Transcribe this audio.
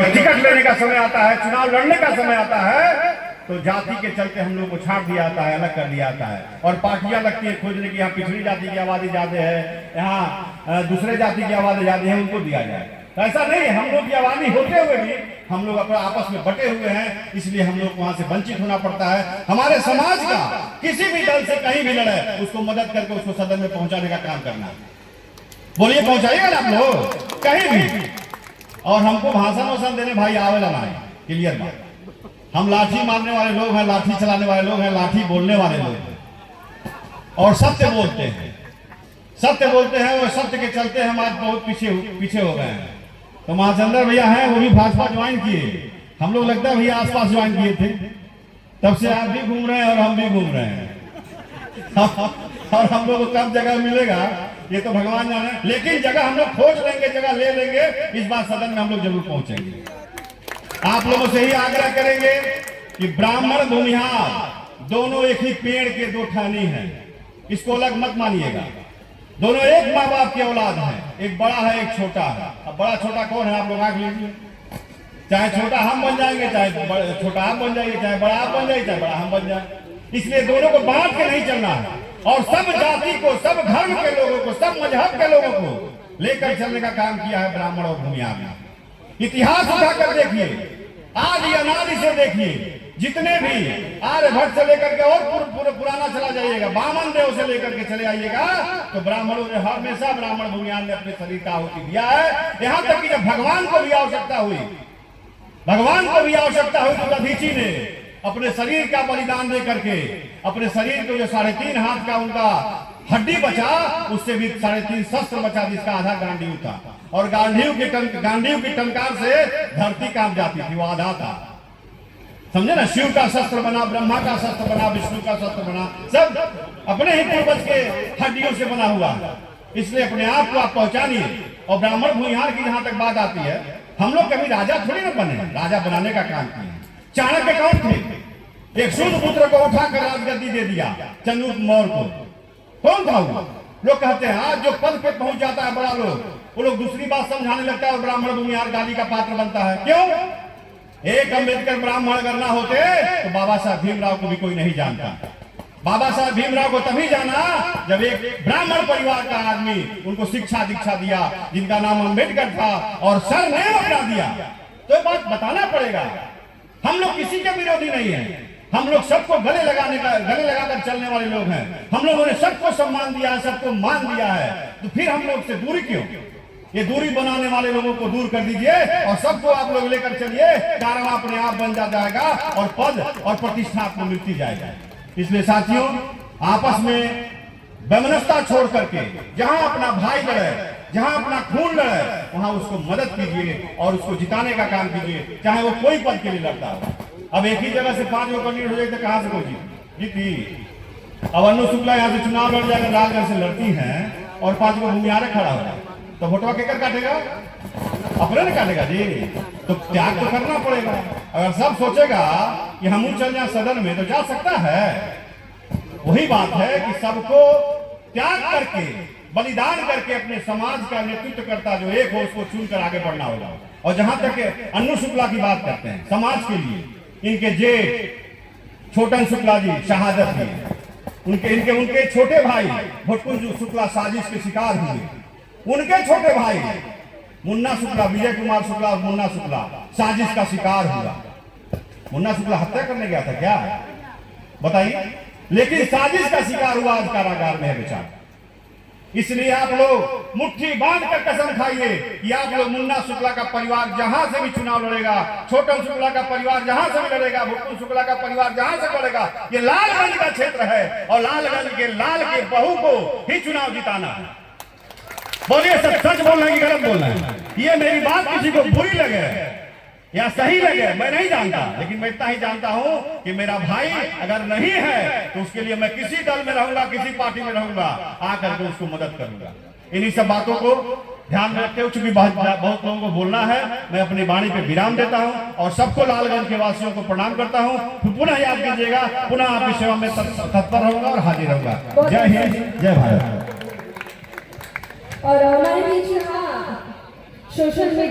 Ticket लेने का समय आता है, चुनाव लड़ने का समय आता है, तो जाति के चलते हम लोग को छाट दिया जाता है, अलग कर दिया जाता है। और पार्टियां लगती है खोजने की, यहाँ पिछड़ी जाति की आबादी ज्यादा है, यहाँ दूसरे जाति की आबादी ज्यादा है, उनको दिया जाए। तो ऐसा नहीं है, हम लोग की आबादी होते हुए भी हम लोग अपने आपस में बटे हुए हैं, इसलिए हम लोग वहां से वंचित होना पड़ता है। हमारे समाज का किसी भी दल से कहीं भी लड़े, उसको मदद करके उसको सदन में पहुंचाने का काम करना। बोलिए, पहुंचाइएगा ना आप लोग कहीं भी। और हमको भाषण वाषण देने भाई आवेला ना है, क्लियर बात। हम लाठी मारने वाले लोग हैं, लाठी चलाने वाले लोग हैं, लाठी बोलने वाले लोग हैं, और सत्य बोलते हैं, सत्य बोलते हैं। और सत्य के चलते हम आज बहुत पीछे हो गए हैं। तो महाचंद्र भैया हैं, वो भी भाजपा ज्वाइन किए, हम लोग लगता है भैया आसपास ज्वाइन किए थे, तब से आप भी घूम रहे हैं और हम भी घूम रहे हैं। और हम लोग को कब जगह मिलेगा ये तो भगवान जाने, लेकिन जगह हम लोग खोज लेंगे, जगह ले लेंगे। इस बार सदन में हम लोग जरूर पहुंचेंगे। आप लोगों से ही आग्रह करेंगे कि ब्राह्मण भूमिहार दोनों एक ही पेड़ के दो टहनी हैं, इसको अलग मत मानिएगा। दोनों एक माँ बाप की औलाद हैं, एक बड़ा है एक छोटा है। अब बड़ा छोटा कौन है आप लोग आंख लीजिए, चाहे छोटा हम बन जाएंगे, चाहे छोटा आप बन जाएंगे, चाहे बड़ा आप बन जाएंगे, चाहे बड़ा हम बन जाए। इसलिए दोनों को बांट के नहीं चलना है, और सब जाति को, सब धर्म के लोगों को, सब मजहब के लोगों को लेकर चलने का काम किया है ब्राह्मण और भूमिहार ने। इतिहास उठाकर देखिए, आदि अनादि से देखिए, जितने भी आर्यभट्ट से लेकर के और पुराना चला जाइएगा, वामन देव से लेकर के चले आइएगा, तो ब्राह्मणों ने हमेशा, ब्राह्मण भूमिहार ने अपने शरीर का आहुति दिया है। यहाँ तक कि जब भगवान को भी आवश्यकता हुई, भगवान को भी आवश्यकता हुई, तो दधीची ने अपने शरीर का बलिदान दे करके, अपने शरीर को जो 3.5 हाथ का उनका हड्डी बचा, उससे भी 3.5 शस्त्र बचा, जिसका आधा गांडीव था। और गांडीव की टंकार से धरती कांप जाती थी, वो आधा था, समझे ना। शिव का शस्त्र बना, ब्रह्मा का शस्त्र बना, विष्णु का शस्त्र बना, सब अपने ही पूर्वज के हड्डियों से बना हुआ। इसलिए अपने आप को आप पहचानिए। और ब्राह्मण भूमिहार की जहां तक बात आती है, हम लोग कभी राजा थोड़ी ना बने, राजा बनाने का काम किया। चाणक्य कौन थे? एक शूद्र पुत्र को उठाकर राजगद्दी दे दिया, चंद्रगुप्त मौर्य को। कौन था वो? लोग कहते हैं आज जो पद पे पहुंच जाता है बड़ा लोग, वो लोग दूसरी बात समझाने लगता है और ब्राह्मण भूमिहार गाली का पात्र बनता है। क्यों? एक अम्बेडकर ब्राह्मण अगर ना होते तो बाबा साहब भीमराव को भी कोई नहीं जानता। बाबा साहब भीमराव को तभी जाना जब एक ब्राह्मण परिवार का आदमी उनको शिक्षा दीक्षा दिया, जिनका नाम अम्बेडकर था, और सरनेम अपना दिया। तो बात बताना पड़ेगा। हम लोग किसी के विरोधी नहीं है, हम लोग सबको गले लगाकर चलने वाले लोग हैं। हम लोगों ने सबको सम्मान दिया है, सबको मान दिया है, तो फिर हम लोग से दूरी क्यों? ये दूरी बनाने वाले लोगों को दूर कर दीजिए और सबको आप लोग लेकर चलिए, कारण अपने आप बन जाएगा और पद और प्रतिष्ठा आपको मिलती जाएगा। इसलिए साथियों, आपस में वैमनस्यता छोड़ करके जहां अपना भाई लड़े, जहां अपना खून लड़े, वहां उसको मदद कीजिए और उसको जिताने का काम कीजिए, चाहे वो कोई पद के लिए लड़ता हो। अब एक ही जगह से 5 गो कैंडिडेट हो जाए तो कहां से कोई जीती? अब अन्नू शुक्ला यहाँ से चुनाव लड़ जाकर राजगढ़ से लड़ती हैं और 5 गो भूमिहार खड़ा हो जाए, तो वोटवा केकर काटेगा? अपने ने काटेगा जी। तो त्याग तो करना पड़ेगा। अगर सब सोचेगा कि हम चल जाए सदन में, तो जा सकता है। वही बात है कि सबको त्याग करके, बलिदान करके अपने समाज का नेतृत्व करता जो एक हो, उसको चुनकर आगे बढ़ना होगा। और जहां तक अन्नू शुक्ला की बात करते हैं, समाज के लिए इनके जेठ छोटन शुक्ला जी शहादत हुई, उनके छोटे भाई भुटकुंज शुक्ला साजिश के शिकार हुए। उनके छोटे भाई मुन्ना शुक्ला, विजय कुमार शुक्ला और मुन्ना शुक्ला साजिश का शिकार हुआ। मुन्ना शुक्ला हत्या करने गया था क्या, बताइए? लेकिन साजिश का शिकार हुआ, आज कारागार में है बेचारा। इसलिए आप लोग मुट्ठी बांध कर कसम खाइए कि आप लोग मुन्ना शुक्ला का परिवार जहां से भी चुनाव लड़ेगा, छोटन शुक्ला का परिवार जहां से भी लड़ेगा, भुटकुंज शुक्ला का परिवार जहां से लड़ेगा, ये लालगंज का क्षेत्र है और लालगंज के लाल के बहू को ही चुनाव जिताना है। बोलिए, सच बोलना है कि गलत बोलना है? ये मेरी बात किसी को बुरी लगे या सही लगे मैं नहीं जानता, लेकिन मैं इतना ही जानता हूं कि मेरा भाई अगर नहीं है तो उसके लिए मैं किसी दल में रहूंगा, किसी पार्टी में रहूंगा, आकर के उसको मदद करूंगा। इन्हीं सब बातों को ध्यान में रखते हुए, चूंकि बहुत लोगों को बोलना है, मैं अपनी वाणी पे विराम देता हूं और सबको लालगंज के वासियों को प्रणाम करता हूं। पुनः याद कीजिएगा, पुनः आपकी सेवा में तत्पर रहूंगा और हाजिर रहूंगा। जय हिंद, जय भारत। और हमारे बीच सोशल मीडिया